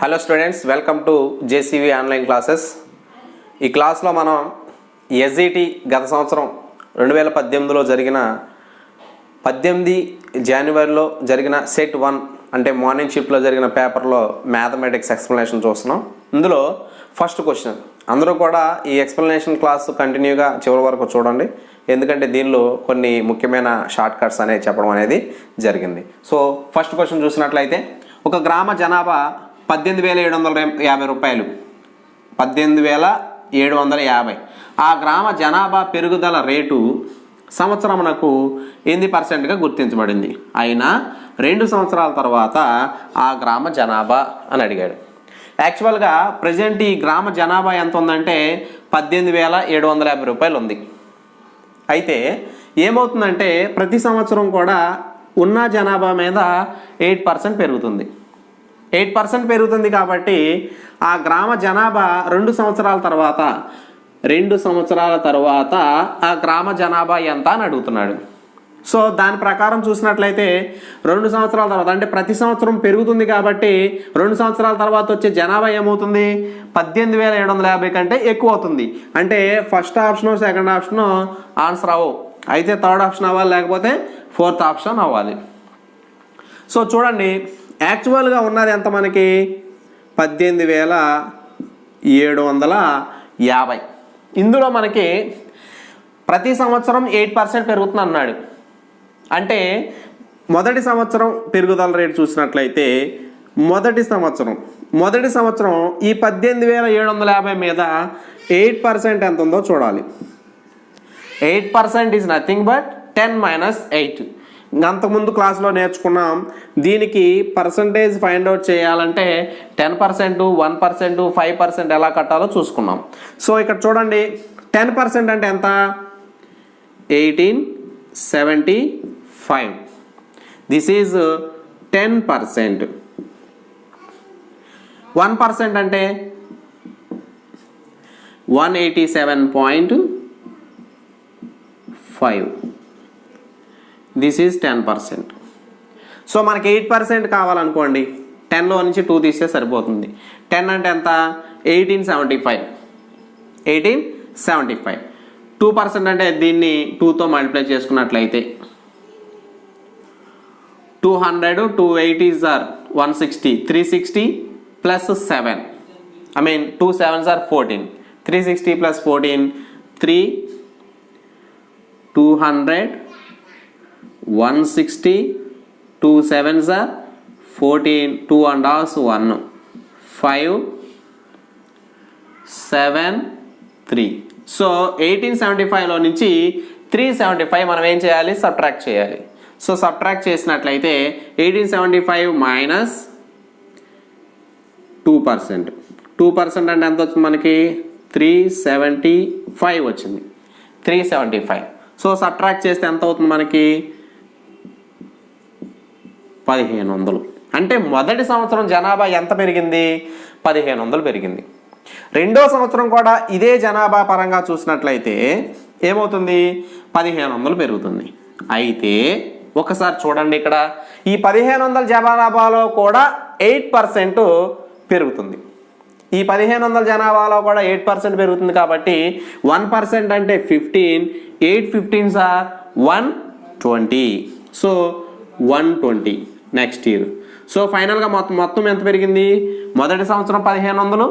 Hello students, welcome to JCV online classes. ఈ క్లాస్లో మనం ఎస్జిటి గత సంవత్సరం 2018లో జరిగిన 18 జనవరిలో జరిగిన సెట్ 1 అంటే మార్నింగ్ షిఫ్ట్లో జరిగిన పేపర్లో మ్యాథమెటిక్స్ ఎక్స్ప్లెనేషన్ చూస్తున్నాం. ఇందులో ఫస్ట్ క్వశ్చన్ అందరూ కూడా ఈ ఎక్స్ప్లెనేషన్ క్లాస్ కంటిన్యూగా చివరి వరకు చూడండి, ఎందుకంటే దీనిలో కొన్ని ముఖ్యమైన షార్ట్ కట్స్ అనేవి చెప్పడం అనేది జరిగింది. సో ఫస్ట్ క్వశ్చన్ చూసినట్లయితే, ఒక గ్రామ జనాభా 18,750 రూపాయలు, 18,750. ఆ గ్రామ జనాభా పెరుగుదల రేటు సంవత్సరమునకు 8%గా గుర్తించబడింది. అయినా 2 సంవత్సరాల తర్వాత ఆ గ్రామ జనాభా అని అడిగాడు. యాక్చువల్గా ప్రజెంట్ ఈ గ్రామ జనాభా ఎంత ఉందంటే 18,750 రూపాయలు ఉంది. అయితే ఏమవుతుందంటే ప్రతి సంవత్సరం కూడా ఉన్న జనాభా మీద 8% పెరుగుతుంది. 8% పెరుగుతుంది కాబట్టి ఆ గ్రామ జనాభా 2 సంవత్సరాల తర్వాత ఆ గ్రామ జనాభా ఎంత అని అడుగుతున్నాడు. సో దాని ప్రకారం చూసినట్లయితే 2 సంవత్సరాల తర్వాత అంటే ప్రతి సంవత్సరం పెరుగుతుంది కాబట్టి 2 సంవత్సరాల తర్వాత వచ్చే జనాభా ఏమవుతుంది, 18,750 కంటే ఎక్కువ అవుతుంది. అంటే first option second option answer అవ్వవు, అయితే థర్డ్ ఆప్షన్ అవ్వాలి, లేకపోతే ఫోర్త్ ఆప్షన్ అవ్వాలి. సో చూడండి, యాక్చువల్గా ఉన్నది ఎంత మనకి 18,750. ఇందులో మనకి ప్రతి సంవత్సరం 8% పెరుగుతుంది అన్నాడు. అంటే మొదటి సంవత్సరం పెరుగుదల రేటు చూసినట్లయితే మొదటి సంవత్సరం ఈ 18,750 మీద 8% ఎంత ఉందో చూడాలి. 8% ఈజ్ నథింగ్ బట్ 10 - 8. అంతకుముందు క్లాస్లో నేర్చుకున్నాం, దీనికి పర్సంటేజ్ ఫైండ్ అవుట్ చేయాలంటే 10%, 1%, 5% ఎలా కట్టాలో చూసుకున్నాం. సో ఇక్కడ చూడండి, 10% అంటే ఎంత, 1875. This is 10%. 1% అంటే 187.5. This is 10%. సో మనకి 8% కావాలనుకోండి, 10లో నుంచి 2 తీస్తే సరిపోతుంది. 10 అంటే ఎంత, 1875. 2% అంటే దీన్ని 2తో మల్టిప్లై చేసుకున్నట్లయితే 200, 280 or 160, 360 plus 7, 2 7s are 14, 360 plus 14 3, 200, 160, 2 7s are 14, 2 and half 1, 5, 7, 3. So 1875లో నుంచి 375 మనం ఏం చేయాలి, సబ్ట్రాక్ట్ చేయాలి. సో సబ్ట్రాక్ట్ చేసినట్లయితే 1875 మైనస్ 2%. 2% అంటే ఎంత వచ్చింది మనకి, 375 వచ్చింది. 375. సో సబ్ట్రాక్ట్ చేస్తే ఎంత అవుతుంది మనకి, 1500. అంటే మొదటి సంవత్సరం జనాభా ఎంత పెరిగింది, 1500 పెరిగింది. రెండో సంవత్సరం కూడా ఇదే జనాభా పరంగా చూసినట్లయితే ఏమవుతుంది, 1500 పెరుగుతుంది. అయితే ఒకసారి చూడండి, ఇక్కడ ఈ 1500 జనాభాలో కూడా 8% పెరుగుతుంది. ఈ 1500 జనాభాలో కూడా 8% పెరుగుతుంది కాబట్టి 1% అంటే 15, 8 15s are 120. So 120 next year. So ఫైనల్గా మొత్తం ఎంత పెరిగింది, మొదటి సంవత్సరం 1500,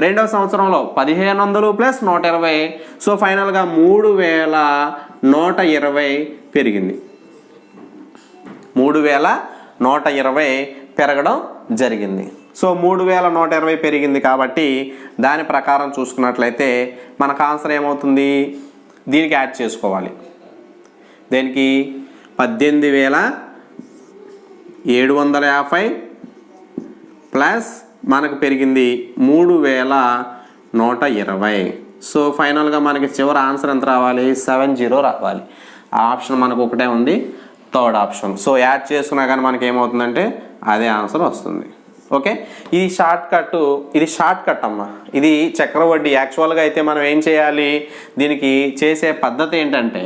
రెండవ సంవత్సరంలో 1500 ప్లస్ 120. సో ఫైనల్గా 3120 పెరిగింది. 3120 పెరగడం జరిగింది. సో 3120 పెరిగింది కాబట్టి దాని ప్రకారం చూసుకున్నట్లయితే మనకు ఆన్సర్ ఏమవుతుంది, దీనికి యాడ్ చేసుకోవాలి. దేనికి, 18,750 ప్లస్ మనకు పెరిగింది 3120. సో ఫైనల్గా మనకి చివరి ఆన్సర్ ఎంత రావాలి, 70 రావాలి. ఆ ఆప్షన్ మనకు ఒకటే ఉంది, థర్డ్ ఆప్షన్. సో యాడ్ చేసుకున్నా కానీ మనకి ఏమవుతుందంటే అదే ఆన్సర్ వస్తుంది. ఓకే, ఇది షార్ట్ కట్ అమ్మా, ఇది చక్రవడ్డీ. యాక్చువల్గా అయితే మనం ఏం చేయాలి, దీనికి చేసే పద్ధతి ఏంటంటే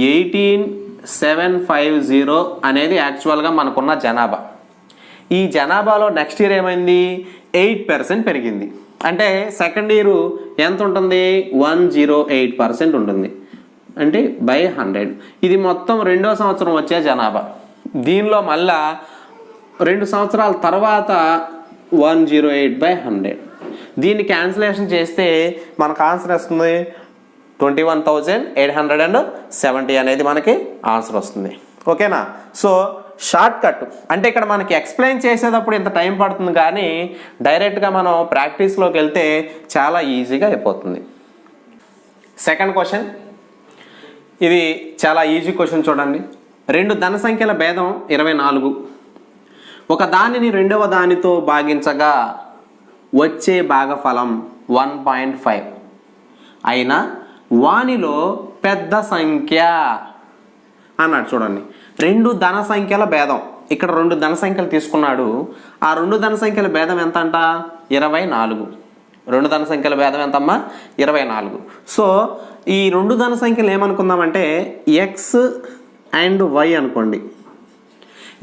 18,750 అనేది యాక్చువల్గా మనకున్న జనాభా. ఈ జనాభాలో నెక్స్ట్ ఇయర్ ఏమైంది 8% పెరిగింది. అంటే సెకండ్ ఇయర్ ఎంత ఉంటుంది 108% ఉంటుంది. అంటే బై 100. ఇది మొత్తం 2వ సంవత్సరం వచ్చే జనాభా. దీనిలో మళ్ళా 2 సంవత్సరాల తర్వాత 108/100. దీన్ని క్యాన్సిలేషన్ చేస్తే మనకు ఆన్సర్ వస్తుంది 21,870 అనేది మనకి ఆన్సర్ వస్తుంది. ఓకేనా? సో షార్ట్ కట్ అంటే ఇక్కడ మనకి ఎక్స్ప్లెయిన్ చేసేటప్పుడు ఇంత టైం పడుతుంది, కానీ డైరెక్ట్గా మనం ప్రాక్టీస్లోకి వెళ్తే చాలా ఈజీగా అయిపోతుంది. సెకండ్ క్వశ్చన్, ఇది చాలా ఈజీ క్వశ్చన్ చూడండి. 2 ధన సంఖ్యల భేదం 24. ఒక దానిని రెండవ దానితో భాగించగా వచ్చే భాగఫలం 1.5 అయినా వానిలో పెద్ద సంఖ్య అన్నాడు. చూడండి, 2 ధన సంఖ్యల భేదం. ఇక్కడ 2 ధన సంఖ్యలు తీసుకున్నాడు. ఆ 2 ధన సంఖ్యల భేదం ఎంత అంట 24. 2 ధన సంఖ్యల భేదం ఎంతమ్మా 24. సో ఈ 2 ధన సంఖ్యలు ఏమనుకుందామంటే ఎక్స్ అండ్ వై అనుకోండి.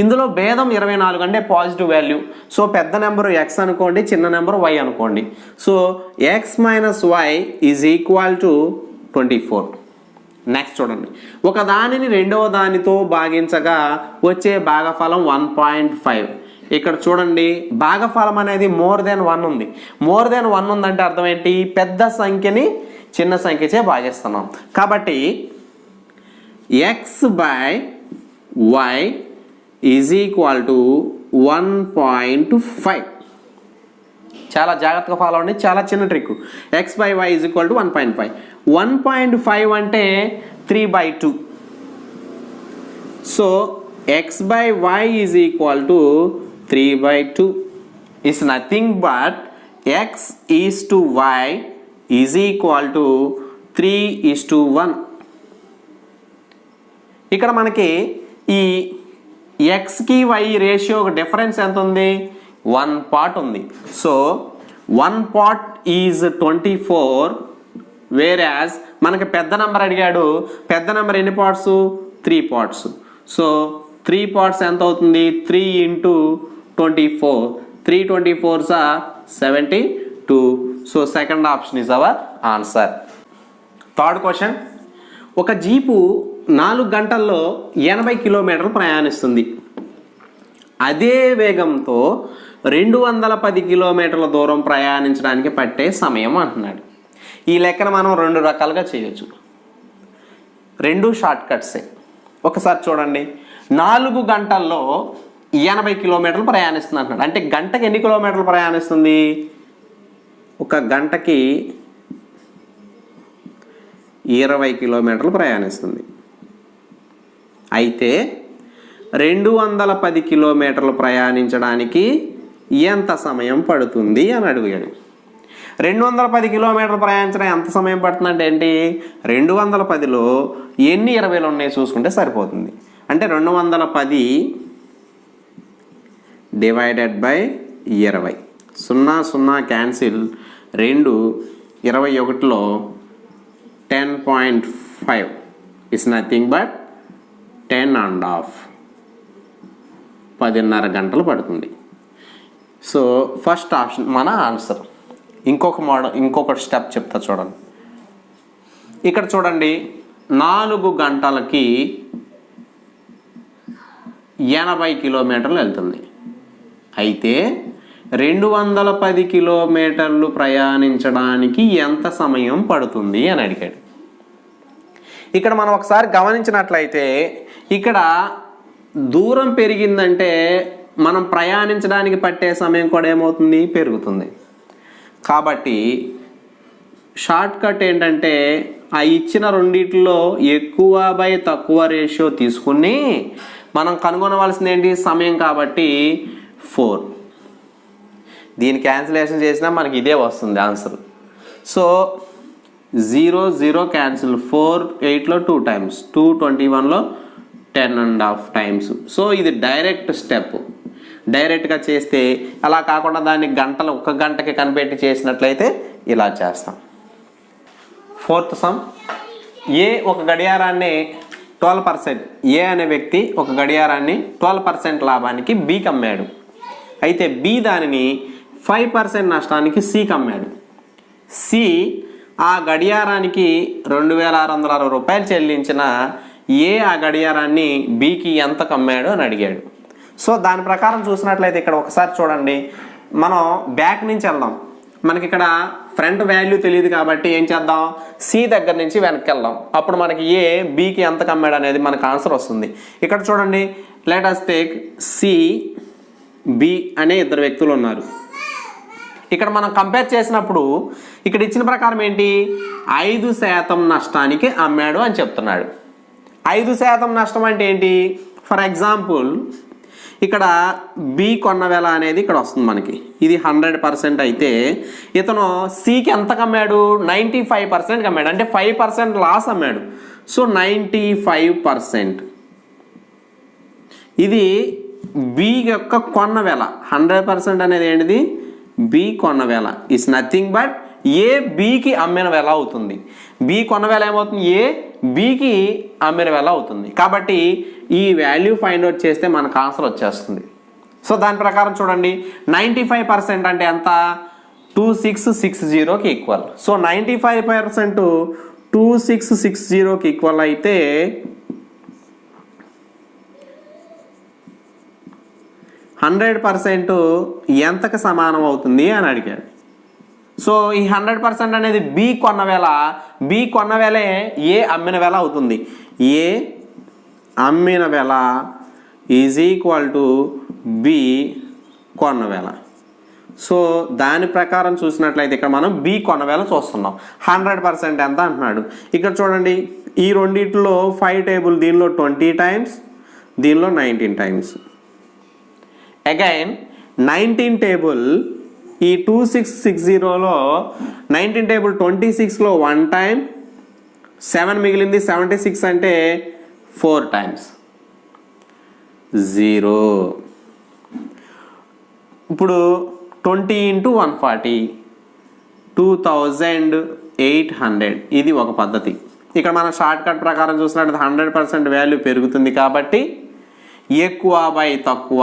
ఇందులో భేదం 24 అంటే పాజిటివ్ వాల్యూ. సో పెద్ద నెంబరు ఎక్స్ అనుకోండి, చిన్న నెంబరు వై అనుకోండి. So x minus y is equal to 24. Next చూడండి, ఒక దానిని రెండవ దానితో భాగించగా వచ్చే భాగఫలం 1.5. ఇక్కడ చూడండి, భాగఫలం అనేది మోర్ దెన్ 1 ఉంది. మోర్ దెన్ 1 ఉందంటే అర్థం ఏంటి? పెద్ద సంఖ్యని చిన్న సంఖ్యచే భాగిస్తున్నాం. కాబట్టి x by y is equal to 1.5. చాలా జాగ్రత్తగా ఫాలో అవ్వండి, చాలా చిన్న trick. X by y is equal to 1.5. 1.5 అంటే 3/2. So x by y is equal to 3/2 is nothing but x is to y is equal to 3:1. ఇక్కడ మనకి ఈ ఎక్స్కి why ratio difference ఎంత ఉంది? 1 part ఉంది. So 1 part is 24. వేరాజ్ మనకి పెద్ద number అడిగాడు. పెద్ద నెంబర్ ఎన్ని పార్ట్స్? 3 parts. సో 3 parts ఎంత అవుతుంది? 3 into 24. 3 24s are 72. So second option is our answer. Third question, ఒక జీపు 4 గంటల్లో 80 కిలోమీటర్లు ప్రయాణిస్తుంది. అదే వేగంతో 210 కిలోమీటర్ల దూరం ప్రయాణించడానికి పట్టే సమయం అంటున్నాడు. ఈ లెక్కన మనం 2 రకాలుగా చేయొచ్చు. 2 షార్ట్ కట్సే. ఒకసారి చూడండి, 4 గంటల్లో 80 కిలోమీటర్లు ప్రయాణిస్తుంది అంటున్నాడు. అంటే గంటకి ఎన్ని కిలోమీటర్లు ప్రయాణిస్తుంది? ఒక గంటకి 20 కిలోమీటర్లు ప్రయాణిస్తుంది. అయితే 210 కిలోమీటర్లు ప్రయాణించడానికి ఎంత సమయం పడుతుంది అని అడిగాడు. 210 కిలోమీటర్లు ప్రయాణించడానికి ఎంత సమయం పడుతుందంటే ఏంటి? 210లో ఎన్ని 20లు ఉన్నాయో చూసుకుంటే సరిపోతుంది. అంటే 210 divided by 20. 0 0 cancel. 2 21లో 10.5 is nothing but 10.5. 10.5 గంటలు పడుతుంది. సో ఫస్ట్ ఆప్షన్ మన ఆన్సర్. ఇంకొక స్టెప్ చెప్తా చూడండి. ఇక్కడ చూడండి, 4 గంటలకి 80 కిలోమీటర్లు వెళ్తుంది. అయితే 210 కిలోమీటర్లు ప్రయాణించడానికి ఎంత సమయం పడుతుంది అని అడిగాడు. ఇక్కడ మనం ఒకసారి గమనించినట్లయితే ఇక్కడ దూరం పెరిగిందంటే మనం ప్రయాణించడానికి పట్టే సమయం కూడా ఏమవుతుంది? పెరుగుతుంది. కాబట్టి షార్ట్ కట్ ఏంటంటే ఆ ఇచ్చిన రెండిట్లో ఎక్కువ బై తక్కువ రేషియో తీసుకుని మనం కనుగొనవలసింది ఏంటి? సమయం. కాబట్టి 4. దీన్ని క్యాన్సిలేషన్ చేసినా మనకి ఇదే వస్తుంది answer. So 0 0 cancel. 4 8లో 2 times, 2 21లో 10.5 times. So ఇది డైరెక్ట్ స్టెప్. డైరెక్ట్గా చేస్తే అలా కాకుండా దాన్ని గంటలు 1 గంటకి కనిపెట్టి చేసినట్లయితే ఇలా చేస్తాం. ఫోర్త్ సమ్, ఒక గడియారాన్ని 12%, ఏ అనే వ్యక్తి ఒక గడియారాన్ని 12% లాభానికి బికి అమ్మాడు. అయితే బి దానిని 5% నష్టానికి సికి అమ్మాడు. సి ఆ గడియారానికి 2660 రూపాయలు చెల్లించిన ఏ ఆ గడియారాన్ని బికి ఎంతకు అమ్మాడు అని అడిగాడు. సో దాని ప్రకారం చూసినట్లయితే ఇక్కడ ఒకసారి చూడండి, మనం బ్యాక్ నుంచి వెళ్దాం. మనకి ఇక్కడ ఫ్రంట్ వాల్యూ తెలియదు కాబట్టి ఏం చేద్దాం, సి దగ్గర నుంచి వెనక్కి వెళ్దాం. అప్పుడు మనకి ఏ బికి ఎంతకు అమ్మాడు అనేది మనకు ఆన్సర్ వస్తుంది. ఇక్కడ చూడండి, let us take C B అనే ఇద్దరు వ్యక్తులు ఉన్నారు. ఇక్కడ మనం కంపేర్ చేసినప్పుడు ఇక్కడ ఇచ్చిన ప్రకారం ఏంటి, 5% నష్టానికి అమ్మాడు అని చెప్తున్నాడు. 5% నష్టం అంటే ఏంటి, ఫర్ ఎగ్జాంపుల్ ఇక్కడ బి కొన్న వెల అనేది ఇక్కడ వస్తుంది మనకి. ఇది 100% అయితే ఇతను సికి ఎంతకు అమ్మాడు, 95% అమ్మాడు. అంటే 5% లాస్ అమ్మాడు. సో 95%. ఇది బి యొక్క కొన్న వెల. 100% అనేది ఏంటిది, బి కొన్న వెల ఇస్ నథింగ్ బట్ ఏ బికి అమ్మిన వెల అవుతుంది. బి కొన్న వెల ఏమవుతుంది, ఏ బికి అమ్మిన వెల అవుతుంది. కాబట్టి ఈ వాల్యూ ఫైండ్ అవుట్ చేస్తే మనకు ఆన్సర్ వచ్చేస్తుంది. సో దాని ప్రకారం చూడండి, 95% అంటే ఎంత, 2660కి ఈక్వల్. సో 95% 2660కి ఈక్వల్ అయితే 100% ఎంతకు సమానం అవుతుంది అని అడిగాడు. సో ఈ 100% అనేది బి కొన్న వేళ, బి కొన్న వేళే ఏ అమ్మిన వేళ అవుతుంది. ఏ అమ్మిన వేళ ఈజ్ ఈక్వల్ టు బి కొన్న వేళ. సో దాని ప్రకారం చూసినట్లయితే ఇక్కడ మనం బి కొన్న వేళ చూస్తున్నాం. 100% ఎంత అంటున్నాడు. ఇక్కడ చూడండి, ఈ రెండిట్లో 5 టేబుల్, దీనిలో 20 టైమ్స్, దీనిలో 19 టైమ్స్. అగైన్ 19 టేబుల్, ఈ 2660లో 19 టేబుల్ 26లో 1 టైం, 7 మిగిలింది, 76 అంటే 4 టైమ్స్, 0. ఇప్పుడు 20 × 140 2800. ఇది ఒక పద్ధతి. ఇక్కడ మనం షార్ట్ కట్ ప్రకారం చూసినట్టు 100% వాల్యూ పెరుగుతుంది కాబట్టి ఎక్కువ బై తక్కువ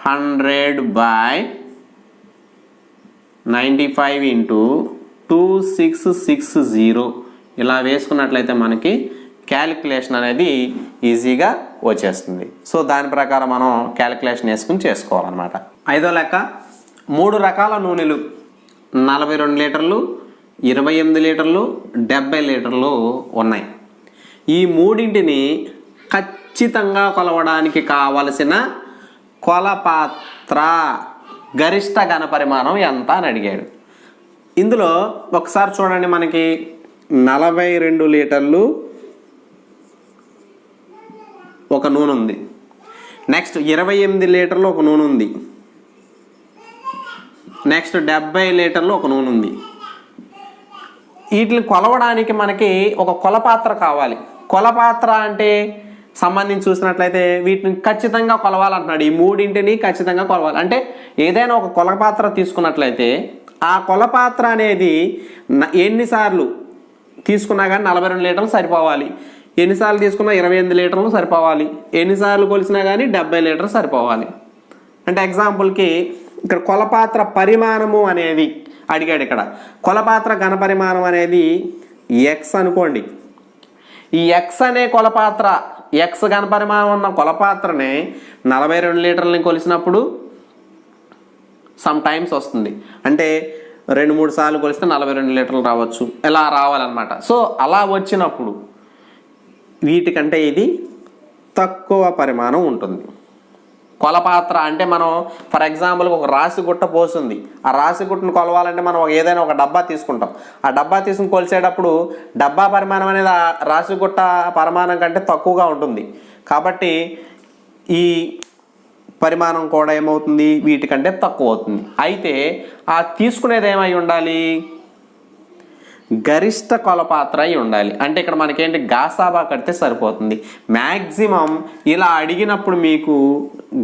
100/95 × 2660 ఇలా వేసుకున్నట్లయితే మనకి క్యాలిక్యులేషన్ అనేది ఈజీగా వచ్చేస్తుంది. సో దాని ప్రకారం మనం క్యాలిక్యులేషన్ వేసుకుని చేసుకోవాలన్నమాట. 5వ లెక్క, 3 రకాల నూనెలు 42 లీటర్లు, 28 లీటర్లు, 70 లీటర్లు ఉన్నాయి. ఈ మూడింటిని ఖచ్చితంగా కొలవడానికి కావలసిన కొలపాత్ర గరిష్ట ఘనపరిమాణం ఎంత అని అడిగాడు. ఇందులో ఒకసారి చూడండి, మనకి 42 లీటర్లు ఒక నూనె ఉంది. నెక్స్ట్ 28 లీటర్లు ఒక నూనె ఉంది. నెక్స్ట్ 70 లీటర్లు ఒక నూనె ఉంది. వీటిని కొలవడానికి మనకి ఒక కొలపాత్ర కావాలి. కొలపాత్ర అంటే సంబంధించి చూసినట్లయితే వీటిని ఖచ్చితంగా కొలవాలంటున్నాడు. ఈ మూడింటిని ఖచ్చితంగా కొలవాలి. అంటే ఏదైనా ఒక కొలపాత్ర తీసుకున్నట్లయితే ఆ కొలపాత్ర అనేది ఎన్నిసార్లు తీసుకున్నా కానీ 42 లీటర్లు సరిపోవాలి. ఎన్నిసార్లు తీసుకున్నా 28 లీటర్లు సరిపోవాలి. ఎన్నిసార్లు కొలిసినా కానీ 70 లీటర్లు సరిపోవాలి. అంటే ఎగ్జాంపుల్కి ఇక్కడ కొలపాత్ర పరిమాణము అనేది అడిగాడు. ఇక్కడ కొలపాత్ర ఘనపరిమాణం అనేది ఎక్స్ అనుకోండి. ఈ ఎక్స్ అనే కొలపాత్ర, ఎక్స్ ఘనపరిమాణం ఉన్న కొలపాత్రనే 42 లీటర్లని కొలిసినప్పుడు సమ్ టైమ్స్ వస్తుంది. అంటే 2-3 సార్లు కొలిస్తే 42 లీటర్లు రావచ్చు. ఇలా రావాలన్నమాట. సో అలా వచ్చినప్పుడు వీటికంటే ఇది తక్కువ పరిమాణం ఉంటుంది. కొలపాత్ర అంటే మనం ఫర్ ఎగ్జాంపుల్ ఒక రాసి గుట్ట పోస్తుంది. ఆ రాసి గుట్టను కొలవాలంటే మనం ఏదైనా ఒక డబ్బా తీసుకుంటాం. ఆ డబ్బా తీసుకుని కొలిసేటప్పుడు డబ్బా పరిమాణం అనేది ఆ రాసి గుట్ట పరిమాణం కంటే తక్కువగా ఉంటుంది. కాబట్టి ఈ పరిమాణం కూడా ఏమవుతుంది, వీటికంటే తక్కువ అవుతుంది. అయితే ఆ తీసుకునేది ఏమై ఉండాలి, గరిష్ట కొలపాత్ర అయి ఉండాలి. అంటే ఇక్కడ మనకేంటి, గాసాబా కడితే సరిపోతుంది. మ్యాక్సిమం ఇలా అడిగినప్పుడు మీకు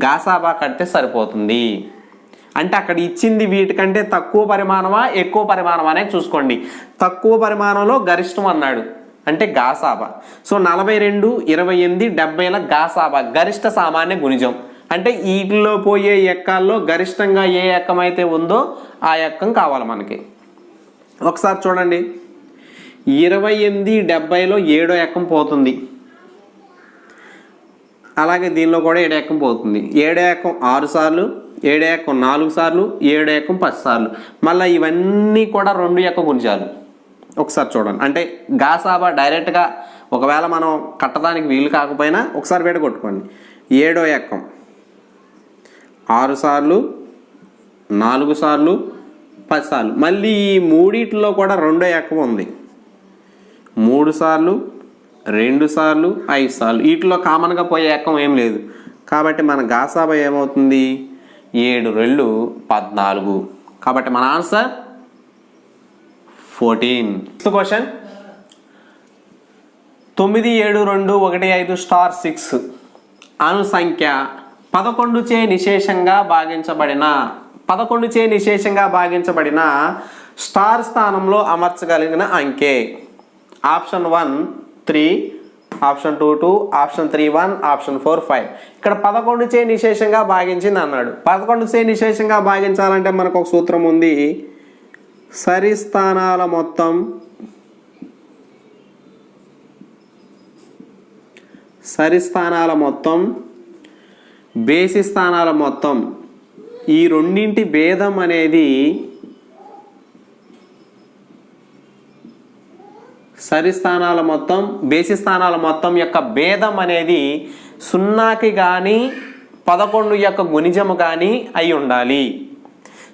గాసాబా కడితే సరిపోతుంది. అంటే అక్కడ ఇచ్చింది వీటికంటే తక్కువ పరిమాణమా ఎక్కువ పరిమాణమా అనేది చూసుకోండి. తక్కువ పరిమాణంలో గరిష్టం అన్నాడు అంటే గాసాబా. సో 42, 28, 70ల గాసాబా గరిష్ట సామాన్య గుణిజం. అంటే వీటిలో పోయే ఎక్కాల్లో గరిష్టంగా ఏ ఎక్కం అయితే ఉందో ఆ ఎక్కం కావాలి మనకి. ఒకసారి చూడండి, 28, 70లో 7వ ఎక్కం పోతుంది. అలాగే దీనిలో కూడా 7వ ఎక్కం పోతుంది. 7వ ఎక్కం 6 సార్లు, 7వ ఎక్కం 4 సార్లు, 7వ ఎక్కం 10 సార్లు. మళ్ళీ ఇవన్నీ కూడా 2 ఎక్క గుణిజాలు. ఒకసారి చూడండి, అంటే గాసాబా డైరెక్ట్గా ఒకవేళ మనం కట్టడానికి వీలు కాకపోయినా ఒకసారి విడగొట్టుకోండి. 7వ ఎక్కం 6 సార్లు, 4 సార్లు, 10 సార్లు. మళ్ళీ ఈ మూడిట్లో కూడా 2వ ఎక్కం ఉంది. 3 సార్లు, 2 సార్లు, 5 సార్లు. వీటిలో కామన్గా పోయే ఎక్కం ఏం లేదు. కాబట్టి మన గాసాబా ఏమవుతుంది? 7 2 14. కాబట్టి మన ఆన్సర్ 14. క్వశ్చన్ 9 7 2 1 5 స్టార్ 6 అను సంఖ్య 11 చే నిశేషంగా భాగించబడిన స్టార్ స్థానంలో అమర్చగలిగిన అంకె. Option 1 3, option 2 2, option 3 1, option 4 5. ఇక్కడ 11 చే నిశేషంగా భాగించింది అన్నాడు. 11 చే నిశేషంగా భాగించాలంటే మనకు ఒక సూత్రం ఉంది. సరి స్థానాల మొత్తం బేసి స్థానాల మొత్తం ఈ రెండింటి భేదం అనేది సరి స్థానాల మొత్తం బేసి స్థానాల మొత్తం యొక్క భేదం అనేది 0కి కానీ 11 యొక్క గుణిజము కానీ అయి ఉండాలి.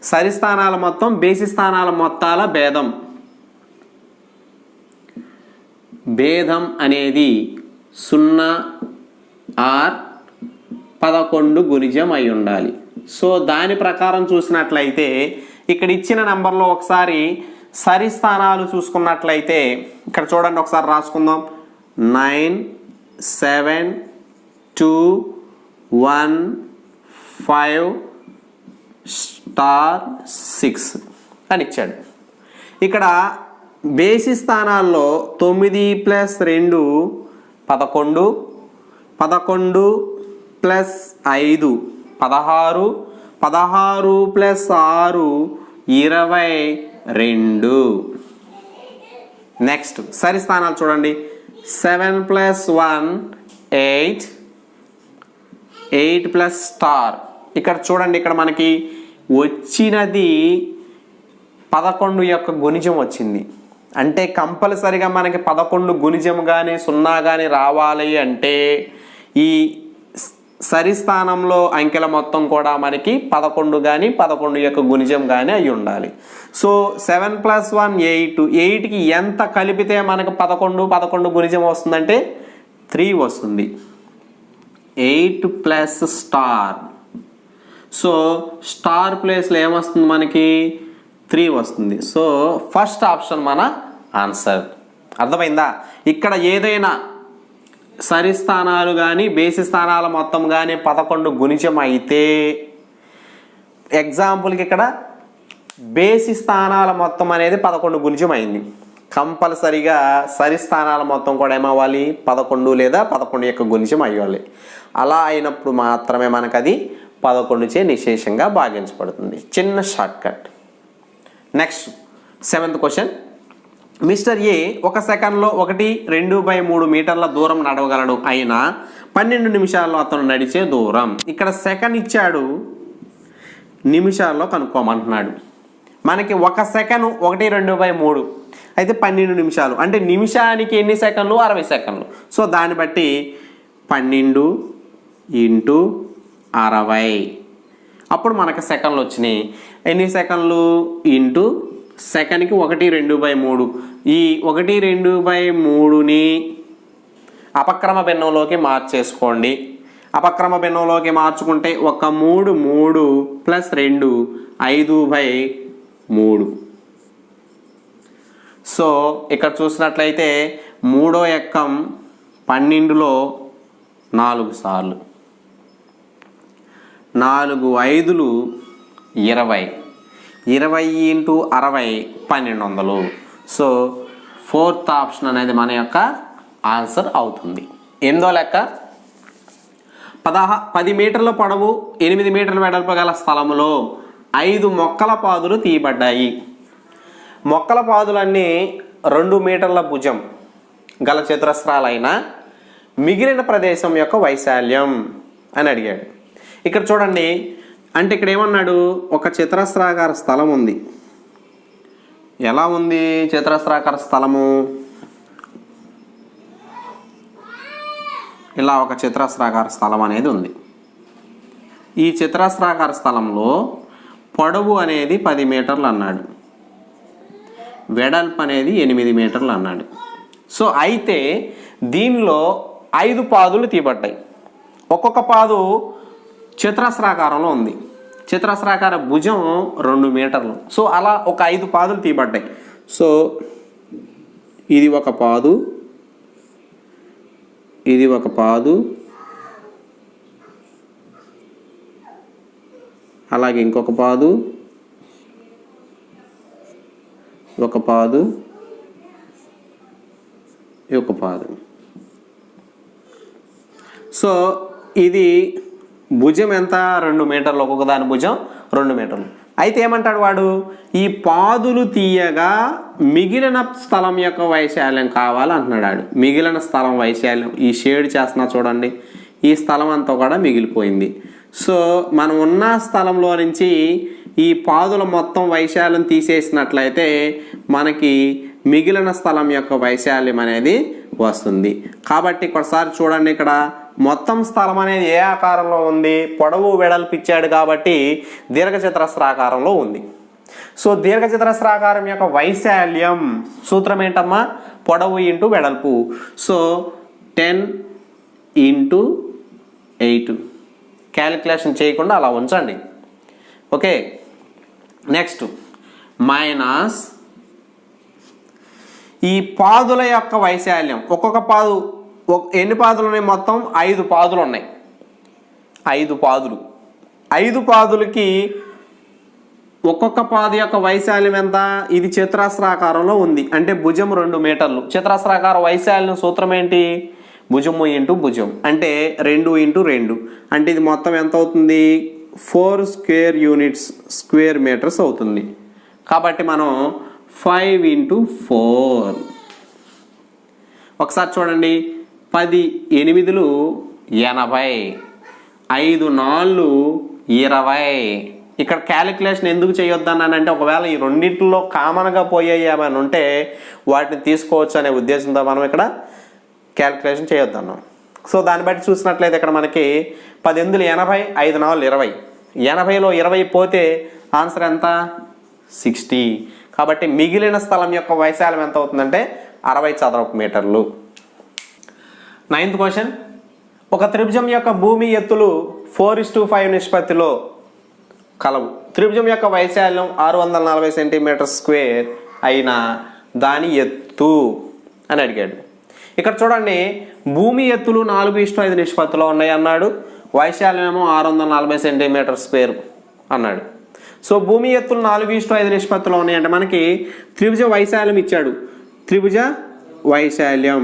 సరి స్థానాల మొత్తం బేసి స్థానాల మొత్తాల భేదం అనేది 0 ఆర్ 11 గుణిజం అయి ఉండాలి. సో దాని ప్రకారం చూసినట్లయితే ఇక్కడ ఇచ్చిన నెంబర్లో ఒకసారి సరి స్థానాలు చూసుకున్నట్లయితే ఇక్కడ చూడండి, ఒకసారి రాసుకుందాం. 9 7 2 1 5 స్టార్ 6 అని ఇచ్చాడు. ఇక్కడ బేసి స్థానాల్లో 9 + 2 11, 11 + 5 16, 16 + 6 22. నెక్స్ట్ సరి స్థానాలు చూడండి. 7 + 1 8, 8 + స్టార్. ఇక్కడ చూడండి, ఇక్కడ మనకి వచ్చినది 11 యొక్క గుణిజం వచ్చింది. అంటే కంపల్సరిగా మనకి 11 గుణిజం కానీ 0 కానీ రావాలి అంటే ఈ సరి స్థానంలో అంకెల మొత్తం కూడా మనకి 11 కానీ 11 యొక్క గుణిజం కానీ అయి ఉండాలి. సో 7 + 1 8, 8కి ఎంత కలిపితే మనకు 11 గుణిజం వస్తుందంటే 3 వస్తుంది. 8 + స్టార్. సో స్టార్ ప్లేస్లో ఏమొస్తుంది మనకి? 3 వస్తుంది. సో ఫస్ట్ ఆప్షన్ మన ఆన్సర్. అర్థమైందా? ఇక్కడ ఏదైనా సరి స్థానాలు కానీ బేసి స్థానాల మొత్తం కానీ 11 గుణిజం అయితే, ఎగ్జాంపుల్కి ఇక్కడ బేసి స్థానాల మొత్తం అనేది 11 గుణిజం అయింది. కంపల్సరిగా సరి స్థానాల మొత్తం కూడా ఏమవ్వాలి? 11 లేదా 11 యొక్క గుణిజం అయ్యాలి. అలా అయినప్పుడు మాత్రమే మనకు అది 11 చే నిశేషంగా భాగించబడుతుంది. చిన్న short cut. Next 7th question. Mister A 1 సెకండ్లో 1/2/3 మీటర్ల దూరం నడవగలడు. అయినా 12 నిమిషాల్లో అతను నడిచే దూరం. ఇక్కడ సెకండ్ ఇచ్చాడు, నిమిషాల్లో కనుక్కోమంటున్నాడు. మనకి 1 సెకండ్ 1/2/3 అయితే 12 నిమిషాలు. అంటే నిమిషానికి ఎన్ని సెకండ్లు? 60 సెకండ్లు. సో దాన్ని బట్టి 12 × 60 అప్పుడు మనకు సెకండ్లు వచ్చినాయి. ఎన్ని సెకండ్లు? ఇంటూ సెకండ్కి 1/2/3. ఈ 1/2/3ని అపక్రమ భిన్నంలోకి మార్చేసుకోండి. అపక్రమ భిన్నంలోకి మార్చుకుంటే 1 3 3 + 2 5/3. సో ఇక్కడ చూసినట్లయితే 3వ ఎక్కం 12లో 4 సార్లు, 4 5లు 20, 20 × 60 1200. సో 4th ఆప్షన్ అనేది మన యొక్క ఆన్సర్ అవుతుంది. 8వ లెక్క. 10 మీటర్ల పొడవు 8 మీటర్ల వెడల్పు గల స్థలములో 5 మొక్కల పాదులు తీయబడ్డాయి. మొక్కల పాదులన్నీ 2 మీటర్ల భుజం గల చతురస్రాలైన మిగిలిన ప్రదేశం యొక్క వైశాల్యం అని అడిగాడు. ఇక్కడ చూడండి, అంటే ఇక్కడ ఏమన్నాడు, ఒక చతురస్రాకార స్థలం ఉంది. ఎలా ఉంది చతురస్రాకార స్థలము? ఇలా ఒక చతురస్రాకార స్థలం అనేది ఉంది. ఈ చతురస్రాకార స్థలంలో పొడవు అనేది 10 మీటర్లు అన్నాడు, వెడల్పు అనేది 8 మీటర్లు అన్నాడు. సో అయితే దీనిలో 5 పాదులు తీయబడ్డాయి. ఒక్కొక్క పాదు చతురస్రాకారంలో ఉంది. చతురస్రాకార భుజం 2 మీటర్లు. సో అలా ఒక 5 పాదులు తీయబడ్డాయి. సో ఇది ఒక పాదు, ఇది ఒక పాదు, అలాగే ఇంకొక పాదు, ఒక పాదు, ఒక పాదు. సో ఇది భుజం ఎంత? 2 మీటర్లు. ఒక్కొక్క దాని భుజం 2 మీటర్లు. అయితే ఏమంటాడు వాడు, ఈ పాదులు తీయగా మిగిలిన స్థలం యొక్క వైశాల్యం కావాలంటున్నాడు. మిగిలిన స్థలం వైశాల్యం ఈ షేడ్ చేస్తున్నా చూడండి, ఈ స్థలం అంతా కూడా మిగిలిపోయింది. సో మనం ఉన్న స్థలంలో నుంచి ఈ పాదుల మొత్తం వైశాల్యం తీసేసినట్లయితే మనకి మిగిలిన స్థలం యొక్క వైశాల్యం అనేది వస్తుంది. కాబట్టి ఒకసారి చూడండి, ఇక్కడ మొత్తం స్థలం అనేది ఏ ఆకారంలో ఉంది? పొడవు వెడల్పు ఇచ్చాడు కాబట్టి దీర్ఘచతురస్రాకారంలో ఉంది. సో దీర్ఘచతురస్రాకారం యొక్క వైశాల్యం సూత్రం ఏంటమ్మా? పొడవు ఇంటూ వెడల్పు. సో 10 × 8. క్యాలిక్యులేషన్ చేయకుండా అలా ఉంచండి. ఓకే, నెక్స్ట్ మైనస్ ఈ పాదుల యొక్క వైశాల్యం. ఒక్కొక్క పాదు ఎన్ని పాదులు ఉన్నాయి? మొత్తం 5 పాదులు ఉన్నాయి. 5 పాదులు. 5 పాదులకి ఒక్కొక్క పాదు యొక్క వైశాల్యం ఎంత? ఇది చతురస్రాకారంలో ఉంది, అంటే భుజం 2 మీటర్లు. చతురస్రాకార వైశాల్యం సూత్రం ఏంటి? భుజము ఇంటూ భుజం, అంటే 2 × 2. అంటే ఇది మొత్తం ఎంత అవుతుంది? 4 స్క్వేర్ యూనిట్స్, స్క్వేర్ మీటర్స్ అవుతుంది. కాబట్టి మనం 5 × 4. ఒకసారి చూడండి, 10 8 80, 5 4 20. ఇక్కడ క్యాలిక్యులేషన్ ఎందుకు చేయొద్దన్నానంటే, ఒకవేళ ఈ రెండింటిలో కామన్గా పోయాయి ఏమైనా ఉంటే వాటిని తీసుకోవచ్చు అనే ఉద్దేశంతో మనం ఇక్కడ క్యాలిక్యులేషన్ చేయొద్దన్నాం. సో దాన్ని బట్టి చూసినట్లయితే ఇక్కడ మనకి 10 8 80, 5 4 20. 80లో 20 పోతే ఆన్సర్ ఎంత? 60. కాబట్టి మిగిలిన స్థలం యొక్క వైశాల్యం ఎంత అవుతుందంటే 60 చదరపు మీటర్లు. 9th క్వశ్చన్, ఒక త్రిభుజం యొక్క భూమి ఎత్తులు 4:5 నిష్పత్తిలో కలవు. త్రిభుజం యొక్క వైశాల్యం 640 సెంటీమీటర్ స్క్వేర్ అయిన దాని ఎత్తు అని అడిగాడు. ఇక్కడ చూడండి, భూమి ఎత్తులు 4:5 నిష్పత్తిలో ఉన్నాయి అన్నాడు, వైశాల్యం ఏమో 640 సెంటీమీటర్ స్క్వేర్ అన్నాడు. సో భూమి ఎత్తులు 4:5 నిష్పత్తిలో ఉన్నాయంటే మనకి త్రిభుజ వైశాల్యం ఇచ్చాడు. త్రిభుజ వైశాల్యం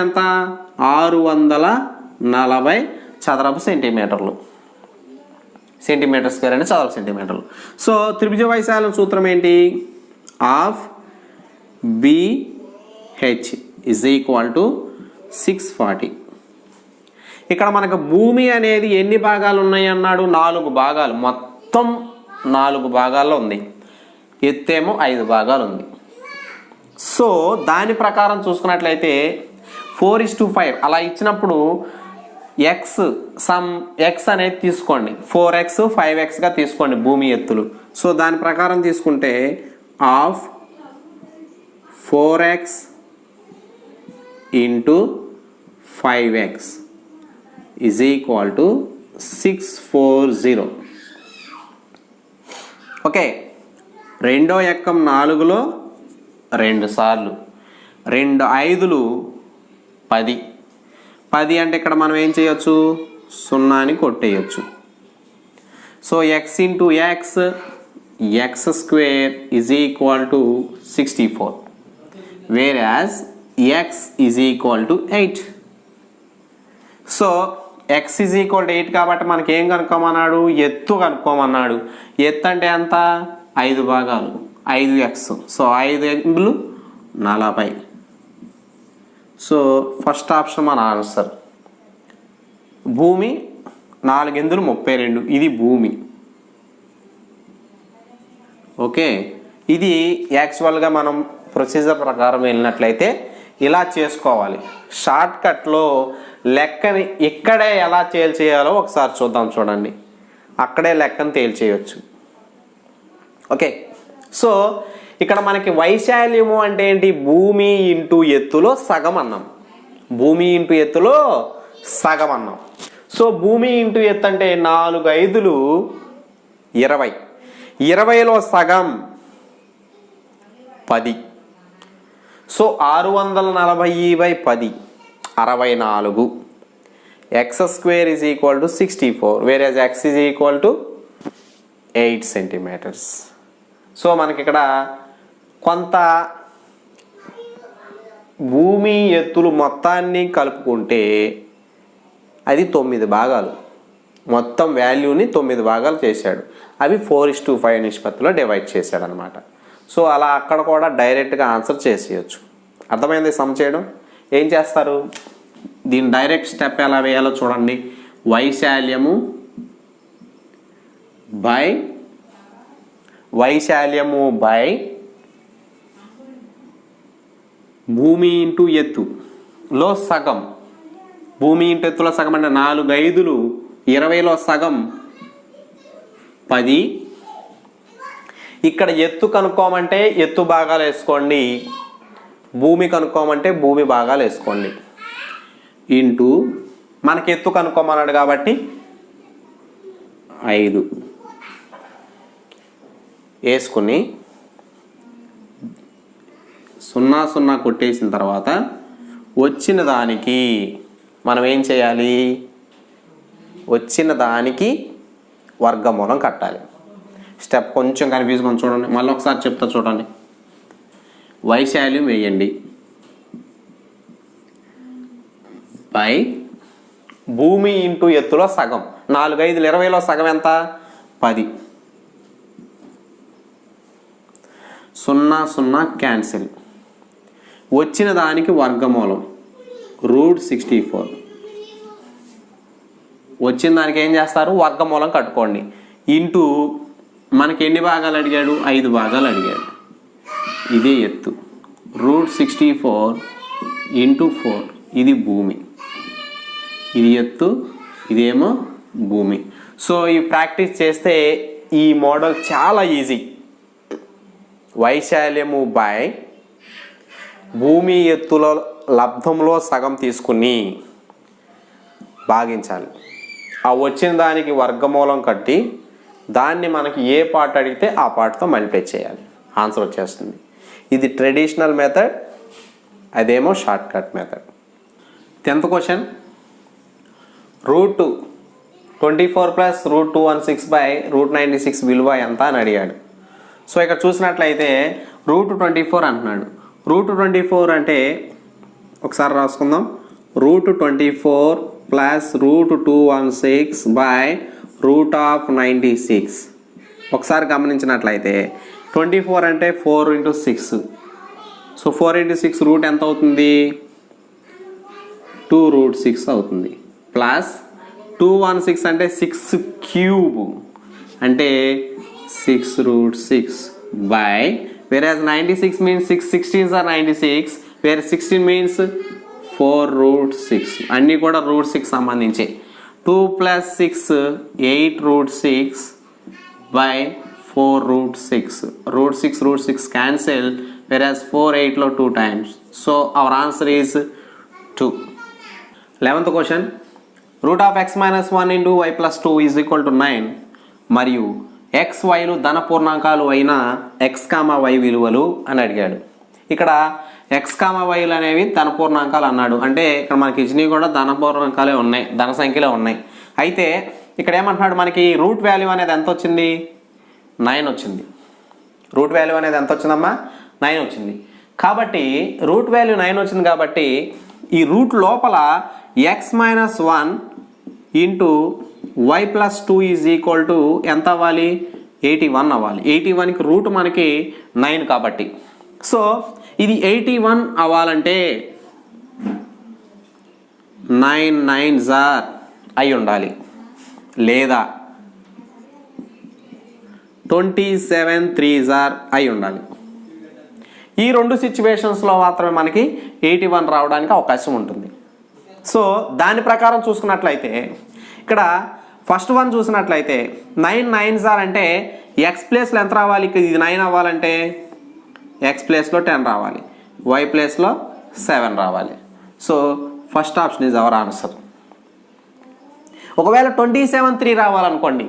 ఎంత? 640 చదరపు సెంటీమీటర్లు. సెంటీమీటర్ స్క్వేర్ అంటే చదరపు సెంటీమీటర్లు. సో త్రిభుజ వైశాల్యం సూత్రం ఏంటి? Of BH is equal to 640. ఇక్కడ మనకు భూమి అనేది ఎన్ని భాగాలు ఉన్నాయి అన్నాడు? 4 భాగాలు. మొత్తం 4 భాగాల్లో ఉంది. ఎత్తేమో 5 భాగాలు ఉంది. సో దాని ప్రకారం చూసుకున్నట్లయితే 4:5 అలా ఇచ్చినప్పుడు x అనేది తీసుకోండి. 4x 5xగా తీసుకోండి భూమి ఎత్తులు. సో దాని ప్రకారం తీసుకుంటే of 4x × 5x is equal to 640. Okay, రెండో ఎక్కం 4లో 2 సార్లు, 2 5లు 10. 10 అంటే ఇక్కడ మనం ఏం చేయొచ్చు? 0ని కొట్టేయచ్చు. So x × x, x² is equal to 64, whereas x is equal to 8. So x is equal to 8 కాబట్టి మనకి ఏం కనుక్కోమన్నాడు, ఎత్తు కనుక్కోమన్నాడు. ఎత్తు అంటే ఎంత, 5 భాగాలు, 5x. So 5 40. So first option మన ఆన్సర్. భూమి 4 32, ఇది భూమి. ఓకే, ఇది యాక్చువల్గా మనం ప్రొసీజర్ ప్రకారం వెళ్ళినట్లయితే ఇలా చేసుకోవాలి. షార్ట్ కట్లో లెక్కని ఇక్కడే ఎలా తేల్చేయాలో ఒకసారి చూద్దాం. చూడండి, అక్కడే లెక్కను తేల్చేయచ్చు. ఓకే, సో ఇక్కడ మనకి వైశాల్యము అంటే ఏంటి, భూమి ఇంటూ ఎత్తులో సగం అన్నాం. భూమి ఇంటూ ఎత్తులో సగం అన్నాం. సో భూమి ఇంటూ ఎత్తు అంటే 4 5 20. 20లో సగం 10. So 640/10 64. x² is equal to 64, whereas x is equal to 8 centimetres. So మనకి ఇక్కడ కొంత భూమి ఎత్తులు మొత్తాన్ని కలుపుకుంటే అది 9 భాగాలు. మొత్తం వాల్యూని 9 భాగాలు చేశాడు. అవి 4:5 నిష్పత్తిలో డివైడ్ చేశాడు అనమాట. సో అలా అక్కడ కూడా డైరెక్ట్గా ఆన్సర్ చేసేయచ్చు. అర్థమైంది సమ్ చేయడం? ఏం చేస్తారు, దీని డైరెక్ట్ స్టెప్ ఎలా వేయాలో చూడండి. వైశాల్యము బై భూమి ఇంటూ ఎత్తులో సగం. భూమి ఇంటూ ఎత్తులో సగం అంటే 4 5 20లో సగం 10. ఇక్కడ ఎత్తు కనుక్కోమంటే ఎత్తు భాగాలు వేసుకోండి, భూమి కనుక్కోమంటే భూమి భాగాలు వేసుకోండి. ఇంటూ మనకి ఎత్తు కనుక్కోమన్నాడు కాబట్టి 5 వేసుకుని 0 0 కొట్టేసిన తర్వాత వచ్చిన దానికి మనం ఏం చేయాలి, వచ్చిన దానికి వర్గమూలం కట్టాలి. స్టెప్ కొంచెం కన్ఫ్యూజ్గా చూడండి, మళ్ళీ ఒకసారి చెప్తా చూడండి. వైశాల్యం వేయండి బై భూమి ఇంటూ ఎత్తులో సగం. 4 5 20లో సగం ఎంత, 10. 0 0 క్యాన్సిల్. వచ్చిన దానికి వర్గమూలం √64. వచ్చిన దానికి ఏం చేస్తారు, వర్గమూలం కట్టుకోండి. ఇంటూ మనకి ఎన్ని భాగాలు అడిగాడు, 5 భాగాలు అడిగాడు. ఇదే ఎత్తు. √64 ఇంటూ 4, ఇది భూమి, ఇది ఎత్తు, ఇదేమో భూమి. సో ఈ ప్రాక్టీస్ చేస్తే ఈ మోడల్ చాలా ఈజీ. వైశాల్యము బై భూమి ఎత్తులో లబ్ధంలో సగం తీసుకుని భాగించాలి. ఆ వచ్చిన దానికి వర్గమూలం కట్టి దాన్ని మనకి ఏ పార్ట్ అడిగితే ఆ పార్ట్తో మల్టిప్లై చేయాలి, ఆన్సర్ వచ్చేస్తుంది. ఇది ట్రెడిషనల్ మెథడ్, అదేమో short cut method. 10th question, √24 + √216/√96 విలువ ఎంత అని అడిగాడు. సో ఇక్కడ చూసినట్లయితే √24 అంటున్నాడు. √24 అంటే ఒకసారి రాసుకుందాం. √24 + √216/√96. ఒకసారి గమనించినట్లయితే 24 అంటే 4 × 6. సో 4 × 6 రూట్ ఎంత అవుతుంది, 2√6 అవుతుంది. ప్లస్ 216 అంటే 6³ అంటే 6√6 by, whereas 96 means 6 16s are 96, where 16 means 4√6. అన్నీ కూడా √6 సంబంధించి. 2 + 6 8√6 by 4√6. √6 cancel, whereas 4 8లో 2 times. So our answer is 2. 11th question, √(x - 1 × y + 2 = 9 మరియు x yలు ధన పూర్ణాంకాలు అయిన x, y విలువలు అని అడిగాడు. ఇక్కడ x, yలు అనేవి ధన పూర్ణాంకాలు అన్నాడు. అంటే ఇక్కడ మనకి ఇచ్చినవి కూడా ధన పూర్ణాంకాలే ఉన్నాయి, ధన సంఖ్యలే ఉన్నాయి. అయితే ఇక్కడ ఏమంటున్నాడు, మనకి రూట్ వాల్యూ అనేది ఎంత వచ్చింది, 9 వచ్చింది. రూట్ వాల్యూ అనేది ఎంత వచ్చిందమ్మా, 9 వచ్చింది. కాబట్టి రూట్ వాల్యూ 9 వచ్చింది కాబట్టి ఈ రూట్ లోపల x minus 1 into y plus 2 is equal to ఎంత అవ్వాలి? 81 అవ్వాలి. 81కి రూట్ మనకి 9 కాబట్టి. సో ఇది 81 అవ్వాలంటే 9 9s అయి ఉండాలి, లేదా 27 3s అయి ఉండాలి. ఈ రెండు సిచ్యువేషన్స్లో మాత్రమే మనకి 81 రావడానికి అవకాశం ఉంటుంది. సో దాని ప్రకారం చూసుకున్నట్లయితే ఇక్కడ ఫస్ట్ వన్ చూసినట్లయితే 9 9s అంటే ఎక్స్ ప్లేస్లో ఎంత రావాలి? ఇది 9 అవ్వాలంటే ఎక్స్ ప్లేస్లో 10 రావాలి, వై ప్లేస్లో 7 రావాలి. So first option is our answer. ఒకవేళ 27 3 రావాలనుకోండి,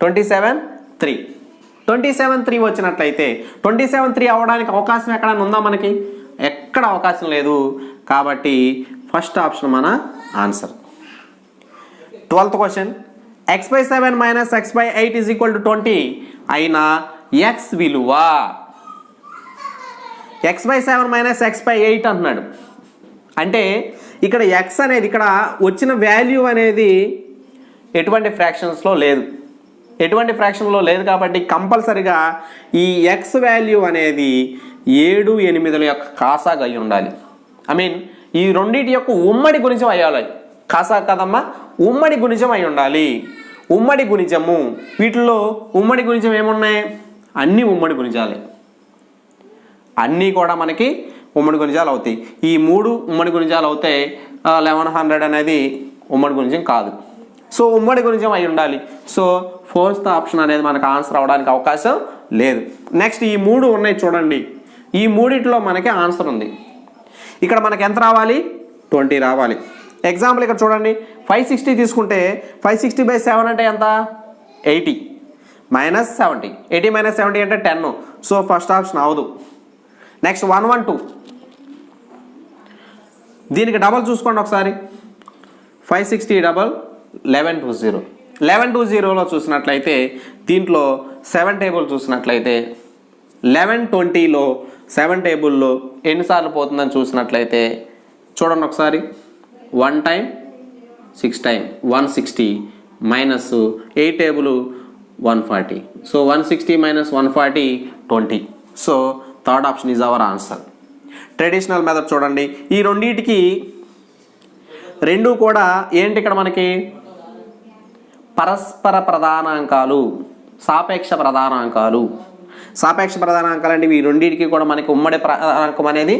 27 3 వచ్చినట్లయితే 27 3 అవ్వడానికి అవకాశం ఎక్కడైనా ఉందా? మనకి ఎక్కడ అవకాశం లేదు. కాబట్టి ఫస్ట్ ఆప్షన్ మన answer. 12th question, x/7 minus x/8 is equal to 20 అయినా x విలువ x/7 మైనస్ x/8 అంటున్నాడు. అంటే ఇక్కడ x అనేది ఇక్కడ వచ్చిన వాల్యూ అనేది ఎటువంటి ఫ్రాక్షన్స్లో లేదు కాబట్టి కంపల్సరిగా ఈ x వాల్యూ అనేది 7 8 యొక్క కాసాగా అయి ఉండాలి. ఐ మీన్ ఈ రెండింటి యొక్క ఉమ్మడి గుణిజం అయ్యాలి. కాసా కదమ్మా, ఉమ్మడి గుణిజం అయి ఉండాలి. ఉమ్మడి గుణిజము, వీటిల్లో ఉమ్మడి గుణిజం ఏమున్నాయి? అన్నీ ఉమ్మడి గుణిజాలే, అన్నీ కూడా మనకి ఉమ్మడి గుణిజాలు అవుతాయి. ఈ 3 ఉమ్మడి గుణిజాలు అవుతాయి. 1100 అనేది ఉమ్మడి గుణిజం కాదు. సో ఉమ్మడి గుణిజం అయి ఉండాలి. సో 4th ఆప్షన్ అనేది మనకు ఆన్సర్ అవడానికి అవకాశం లేదు. నెక్స్ట్ ఈ 3 ఉన్నాయి చూడండి, ఈ మూడిట్లో మనకి ఆన్సర్ ఉంది. ఇక్కడ మనకి ఎంత రావాలి? 20 రావాలి. ఎగ్జాంపుల్ ఇక్కడ చూడండి, 560 తీసుకుంటే 560/7 అంటే ఎంత? 80 మైనస్ 70. 80 మైనస్ 70 అంటే 10. సో ఫస్ట్ ఆప్షన్ అవదు. నెక్స్ట్ 112, దీనికి డబల్ చూసుకోండి ఒకసారి. 560 డబల్ 1120. 1120లో చూసినట్లయితే దీంట్లో 7 టేబుల్ చూసినట్లయితే 1120లో 7 టేబుల్లో ఎన్నిసార్లు పోతుందని చూసినట్లయితే చూడండి ఒకసారి. 1 time 6 time 160 minus 8 table 140. So 160 minus 140 20. So third option is our answer. Traditional method చూడండి, ఈ రెండింటికి రెండు కూడా ఏంటి? ఇక్కడ మనకి పరస్పర ప్రధానాంకాలు, సాపేక్ష ప్రధానాంకాలు. సాపేక్ష ప్రధానాంకాలు అంటే ఈ రెండింటికి కూడా మనకి ఉమ్మడి ప్రాణాంకం అనేది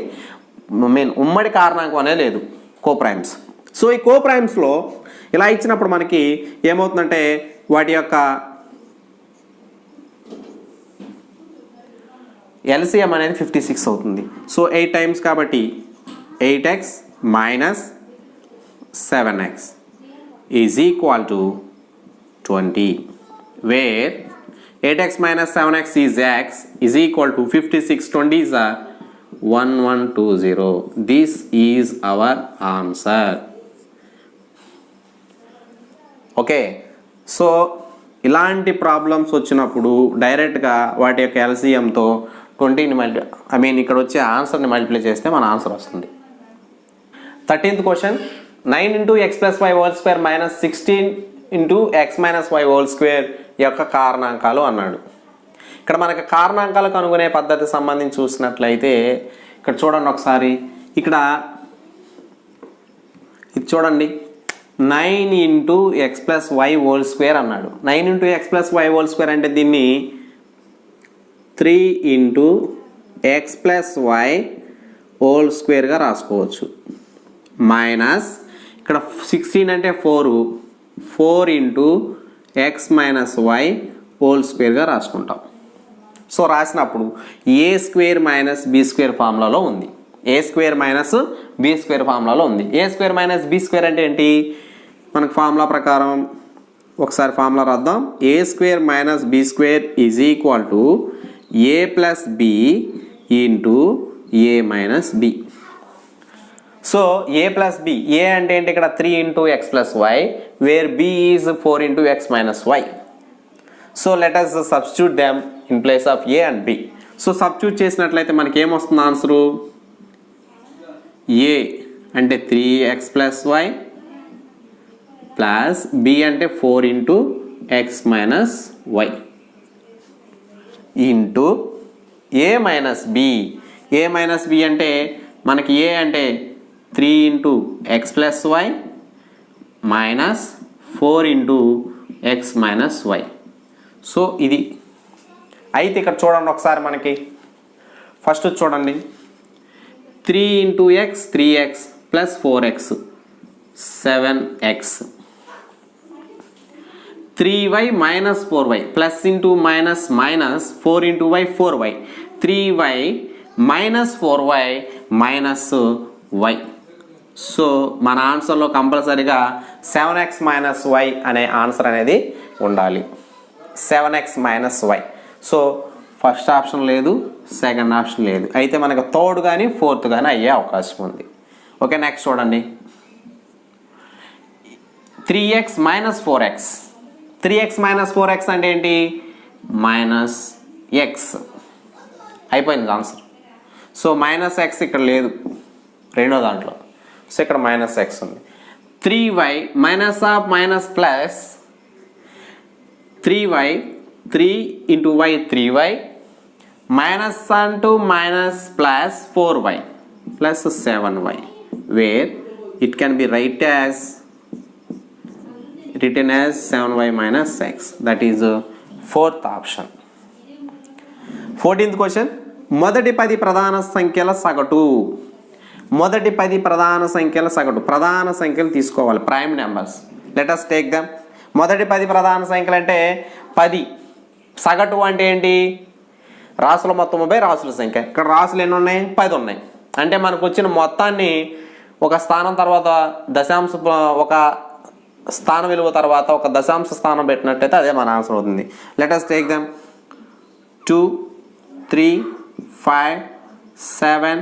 ఉమ్మడి కారణాంకం అనేది లేదు, కోప్రైమ్స్. సో ఈ కోప్రైమ్స్లో ఇలా ఇచ్చినప్పుడు మనకి ఏమవుతుందంటే వాటి యొక్క ఎల్సిఎం అనేది 56 అవుతుంది. సో 8 times కాబట్టి 8x minus 7x is equal to 20, where 8x minus 7x is equal to 56. 20s are 1120. This is our answer. Okay, so ఇలాంటి ప్రాబ్లమ్స్ వచ్చినప్పుడు డైరెక్ట్గా వాటి యొక్క ఎల్సిఎంతో 20ని ఇక్కడ వచ్చే ఆన్సర్ని మల్టిప్లై చేస్తే మన ఆన్సర్ వస్తుంది. 13th question, 9 into x plus y whole square minus 16 into x minus y whole square యొక్క కారణాంకాలు అన్నాడు. ఇక్కడ మనకి కారణాంకాలు కనుగొనే పద్ధతి సంబంధించి చూసినట్లయితే ఇక్కడ చూడండి ఒకసారి. ఇక్కడ ఇది చూడండి, 9 into x plus y whole square అన్నాడు. 9 into x plus y whole square అంటే దీన్ని 3 into x plus y whole squareగా రాసుకోవచ్చు. మైనస్ ఇక్కడ 16 అంటే 4 into x minus y whole squareగా రాసుకుంటాం. సో రాసినప్పుడు a square minus b square ఫార్ములాలో ఉంది. a square minus b square ఫార్ములాలో ఉంది. a square minus b square అంటే ఏంటి? మనకు ఫార్ములా ప్రకారం ఒకసారి ఫార్ములా రాద్దాం. a square minus b square is equal to a plus b into a minus b. So a plus b, a అంటే ఏంటి? ఇక్కడ 3 into x plus y, where b is 4 into x minus y. So let us substitute them in place of a and b. So substitute చేసినట్లయితే మనకి ఏమొస్తుంది answer? a అంటే 3x plus why plus B అంటే 4 into x minus y into A minus B. A minus B అంటే మనకి A అంటే 3 into x plus y minus 4 into x minus y. So ఇది అయితే ఇక్కడ చూడండి ఒకసారి మనకి ఫస్ట్ చూడండి 3 into x 3x plus 4x 7x 3y minus 4y plus into minus minus 4 into y 4y 3y minus 4y minus y. So మన ఆన్సర్లో కంపల్సరీగా 7x మైనస్ y అనే ఆన్సర్ అనేది ఉండాలి. 7x minus y. So first option లేదు, second option లేదు. అయితే మనకు థర్డ్ కానీ ఫోర్త్ కానీ అయ్యే అవకాశం ఉంది. ఓకే, నెక్స్ట్ చూడండి 3x minus 4x. 3x minus 4x అంటే ఏంటి? Minus X. అయిపోయింది ఆన్సర్. సో మైనస్ ఎక్స్ ఇక్కడ లేదు రెండో దాంట్లో. సో ఇక్కడ మైనస్ ఎక్స్ ఉంది. 3y minus of minus plus 3y 3 into y 3y minus అంటూ minus plus 4y plus 7y where it can be written as 7y minus x. That is fourth option. 14th question. మొదటి 10 ప్రధాన సంఖ్యల సగటు. మొదటి 10 ప్రధాన సంఖ్యల సగటు. ప్రధాన సంఖ్యలు తీసుకోవాలి, prime numbers. Let us take them. మొదటి 10 ప్రధాన సంఖ్యలు అంటే 10. సగటు అంటే ఏంటి? రాసుల మొత్తం బై రాసుల సంఖ్య. ఇక్కడ రాసులు ఎన్ని ఉన్నాయి? 10 ఉన్నాయి. అంటే మనకు వచ్చిన మొత్తాన్ని ఒక స్థానం తర్వాత దశాంశ ఒక స్థాన విలువ తర్వాత ఒక దశాంశ స్థానం పెట్టినట్టయితే అదే మన ఆన్సర్ అవుతుంది. Let us take them. 2 3 5 7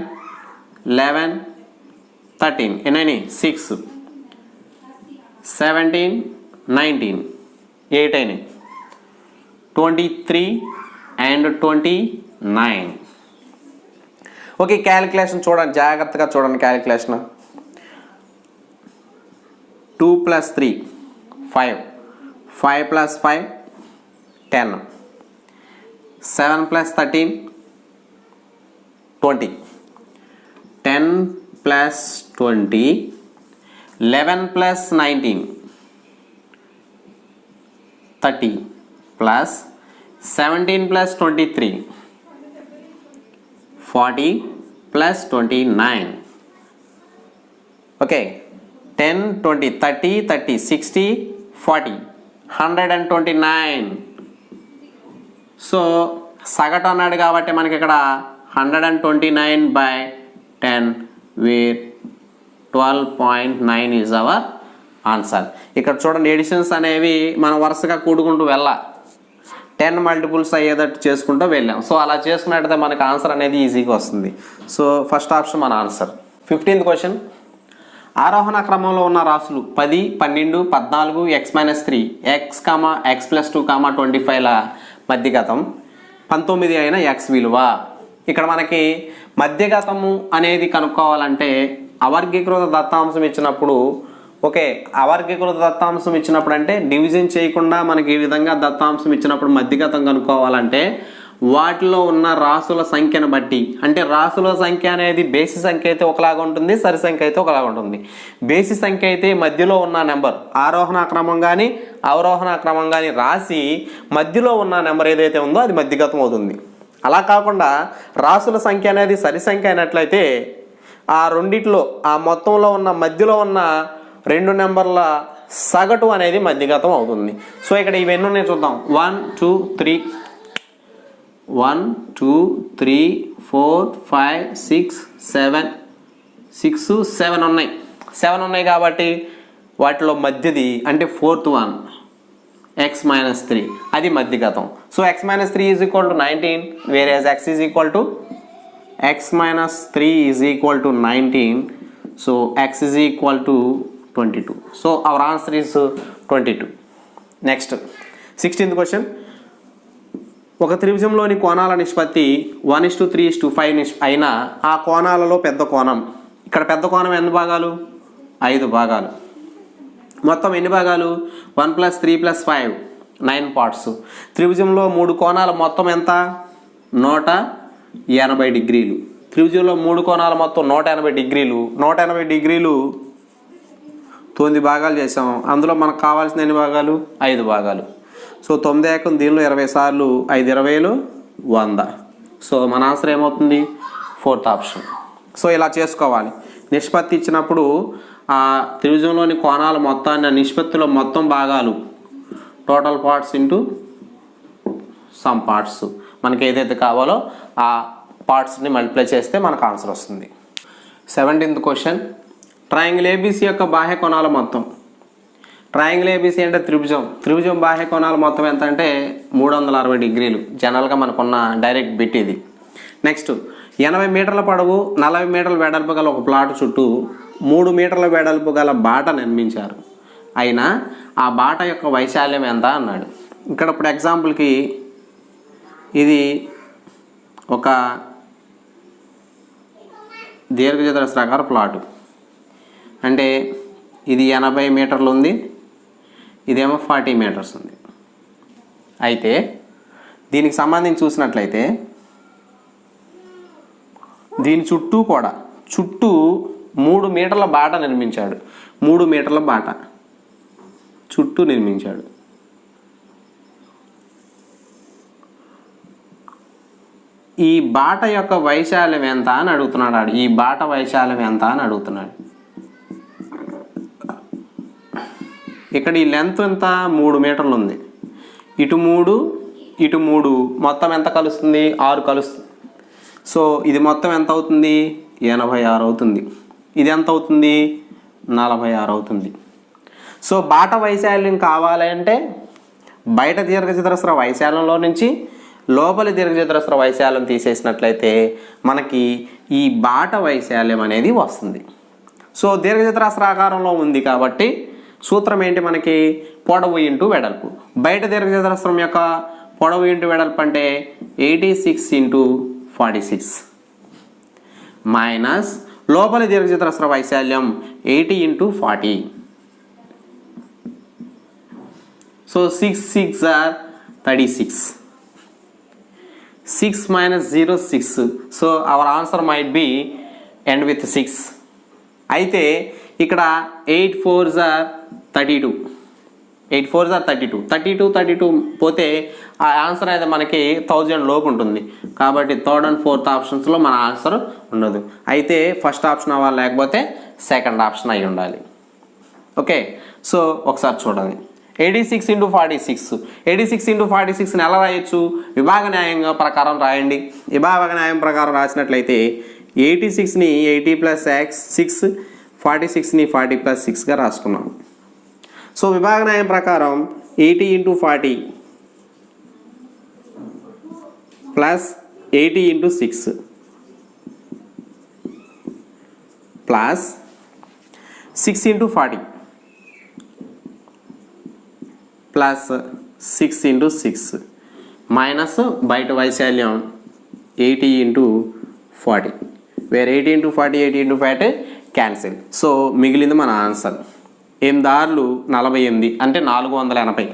11 13 ఎన్ని? 6 17 19 8 అయినాయి. 23 and 29. ఓకే, క్యాలిక్యులేషన్ చూడండి, జాగ్రత్తగా చూడండి calculation. 2 plus 3 5 5 plus 5 10 7 plus 13 20 10 plus 20 11 plus 19 30 plus 17 plus 23 40 plus 29. Okay, 10 20 30 30 60 40 129. So సగటు అన్నాడు కాబట్టి మనకి ఇక్కడ 129/10 వేర్ 12.9 ఈజ్ అవర్ ఆన్సర్. ఇక్కడ చూడండి ఎడిషన్స్ అనేవి మనం వరుసగా కూడుకుంటూ వెళ్ళాలి. 10 మల్టిపుల్స్ అయ్యేటట్టు చేసుకుంటూ వెళ్ళాం. సో అలా చేసుకున్నట్టయితే మనకు ఆన్సర్ అనేది ఈజీగా వస్తుంది. సో ఫస్ట్ ఆప్షన్ మన ఆన్సర్. 15th question. ఆరోహణ క్రమంలో ఉన్న రాశులు 10 12 14 x-3 x, x+2, 25ల మధ్యగతం 19 అయిన x విలువ. ఇక్కడ మనకి మధ్యగతము అనేది కనుక్కోవాలంటే అవర్గీకృత దత్తాంశం ఇచ్చినప్పుడు, ఓకే, అవర్గీకృత దత్తాంశం ఇచ్చినప్పుడు అంటే డివిజన్ చేయకుండా మనకి ఈ విధంగా దత్తాంశం ఇచ్చినప్పుడు మధ్యగతం కనుక్కోవాలంటే వాటిలో ఉన్న రాసుల సంఖ్యను బట్టి, అంటే రాసుల సంఖ్య అనేది బేసి సంఖ్య అయితే ఒకలాగా ఉంటుంది, సరి సంఖ్య అయితే ఒకలాగా ఉంటుంది. బేసి సంఖ్య అయితే మధ్యలో ఉన్న నెంబర్ ఆరోహణ క్రమం కానీ అవరోహణ క్రమం కానీ రాసి మధ్యలో ఉన్న నెంబర్ ఏదైతే ఉందో అది మధ్యగతం అవుతుంది. అలా కాకుండా రాసుల సంఖ్య అనేది సరి సంఖ్య అయినట్లయితే ఆ రెండిట్లో ఆ మొత్తంలో ఉన్న మధ్యలో ఉన్న 2 నెంబర్ల సగటు అనేది మధ్యగతం అవుతుంది. సో ఇక్కడ ఇవన్నీ ఉన్నాయి చూద్దాం. 1 2 3 1 2 3 4 5 6 7 6 7 ఉన్నాయి. 7 ఉన్నాయి కాబట్టి వాటిలో మధ్యది అంటే 4th one x-3 అది మధ్యగతం. So x-3 is equal to 19 వేరేజ్ x is equal to x-3 is equal to 19. So x is equal to 22. So our answer is 22. Next 16th question. ఒక త్రిభుజంలోని కోణాల నిష్పత్తి 1:3:5 అయినా ఆ కోణాలలో పెద్ద కోణం ఇక్కడ పెద్ద కోణం ఎన్ని భాగాలు? 5 భాగాలు. మొత్తం ఎన్ని భాగాలు? 1 + 3 + 5 9 పార్ట్స్. త్రిభుజంలో 3 కోణాలు మొత్తం ఎంత? 180 డిగ్రీలు. త్రిభుజంలో 3 కోణాలు మొత్తం 180 డిగ్రీలు. 180 డిగ్రీలు 9 భాగాలు చేసాం. అందులో మనకు కావాల్సిన ఎన్ని భాగాలు? 5 భాగాలు. సో 9 ఏకం దీనిలో 20 సార్లు 5 20 100. సో మన ఆన్సర్ ఏమవుతుంది? 4th option. సో ఇలా చేసుకోవాలి. నిష్పత్తి ఇచ్చినప్పుడు ఆ త్రిభుజంలోని కోణాల మొత్తాన్ని నిష్పత్తిలో మొత్తం భాగాలు total parts into some parts మనకి ఏదైతే కావాలో ఆ పార్ట్స్ని మల్టిప్లై చేస్తే మనకు ఆన్సర్ వస్తుంది. 17th question. ట్రయాంగిల్ ఏబీసీ యొక్క బాహ్య కోణాల మొత్తం. ట్రయాంగిల్ ఏబీసీ అంటే త్రిభుజం బాహ్య కోణాల మొత్తం ఎంత అంటే 360 డిగ్రీలు. జనరల్గా మనకున్న డైరెక్ట్ బిట్ ఇది. నెక్స్ట్ 80 మీటర్ల పొడవు 40 మీటర్ల వెడల్పు గల ఒక ప్లాట్ చుట్టూ 3 మీటర్ల వెడల్పు గల బాట నిర్మించారు. అయినా ఆ బాట యొక్క వైశాల్యం ఎంత అన్నాడు. ఇక్కడ ఇప్పుడు ఎగ్జాంపుల్కి ఇది ఒక దీర్ఘచతురస్రాకార ప్లాటు. అంటే ఇది 80 మీటర్లు ఉంది, ఇదేమో 40 మీటర్స్ ఉంది. అయితే దీనికి సంబంధించి చూసినట్లయితే దీని చుట్టూ 3 మీటర్ల బాట నిర్మించాడు. 3 మీటర్ల బాట చుట్టూ నిర్మించాడు. ఈ బాట యొక్క వైశాల్యం ఎంత అని అడుగుతున్నాడు. ఈ బాట వైశాల్యం ఎంత అని అడుగుతున్నాడు. ఇక్కడ ఈ లెంత్ ఎంత? 3 మీటర్లు ఉంది. ఇటు 3 ఇటు 3 మొత్తం ఎంత కలుస్తుంది? 6 కలుస్తుంది. సో ఇది మొత్తం ఎంత అవుతుంది? 86 అవుతుంది. ఇది ఎంత అవుతుంది? 46 అవుతుంది. సో బాట వైశాల్యం కావాలంటే బయట దీర్ఘచతురస్ర వైశాల్యంలో నుంచి లోపలి దీర్ఘచతురస్ర వైశాల్యం తీసేసినట్లయితే మనకి ఈ బాట వైశాల్యం అనేది వస్తుంది. సో దీర్ఘచతురస్రాకారంలో ఉంది కాబట్టి సూత్రం ఏంటి మనకి? పొడవు ఇంటూ వెడల్పు. బయట దీర్ఘచతురస్రం యొక్క పొడవు ఇంటూ వెడల్పు అంటే 86 × 46 మైనస్ లోపలి దీర్ఘచతురస్ర వైశాల్యం 80 × 40. So 6 6 are 36. 6 minus 0 6. So our answer might be end with 6. అయితే ఇక్కడ 8 4s are 32. 8 4s are 32. 32 పోతే ఆ ఆన్సర్ అయితే మనకి 1000 లోపు ఉంటుంది. కాబట్టి 3rd and 4th ఆప్షన్స్లో మన ఆన్సర్ ఉండదు. అయితే ఫస్ట్ ఆప్షన్ అవ్వాలి, లేకపోతే సెకండ్ ఆప్షన్ అయి ఉండాలి. ఓకే, సో ఒకసారి చూడండి. 86 × 46. 86 × 46ని ఎలా రాయొచ్చు? విభాగ న్యాయంగా ప్రకారం రాయండి. విభాగ న్యాయం ప్రకారం రాసినట్లయితే 86ని 80 + x 6, 46ని 40 + 6గా రాసుకున్నాం. సో విభాగ న్యాయం ప్రకారం 80 × 40 ప్లస్ 80 × 6 ప్లస్ 6 × 40 ప్లస్ 6 × 6 మైనస్ బయట వైశాల్యం 80 × 40, వేర్ 80 × 40 80 × 40 క్యాన్సిల్. సో మిగిలింది మన ఆన్సర్. 8 ఆర్లు 48 అంటే 480.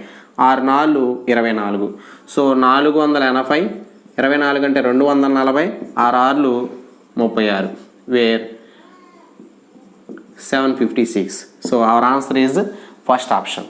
6 4 24. సో 480, 24 అంటే 240, 6 ఆర్లు 36, where 756. So our answer is first option.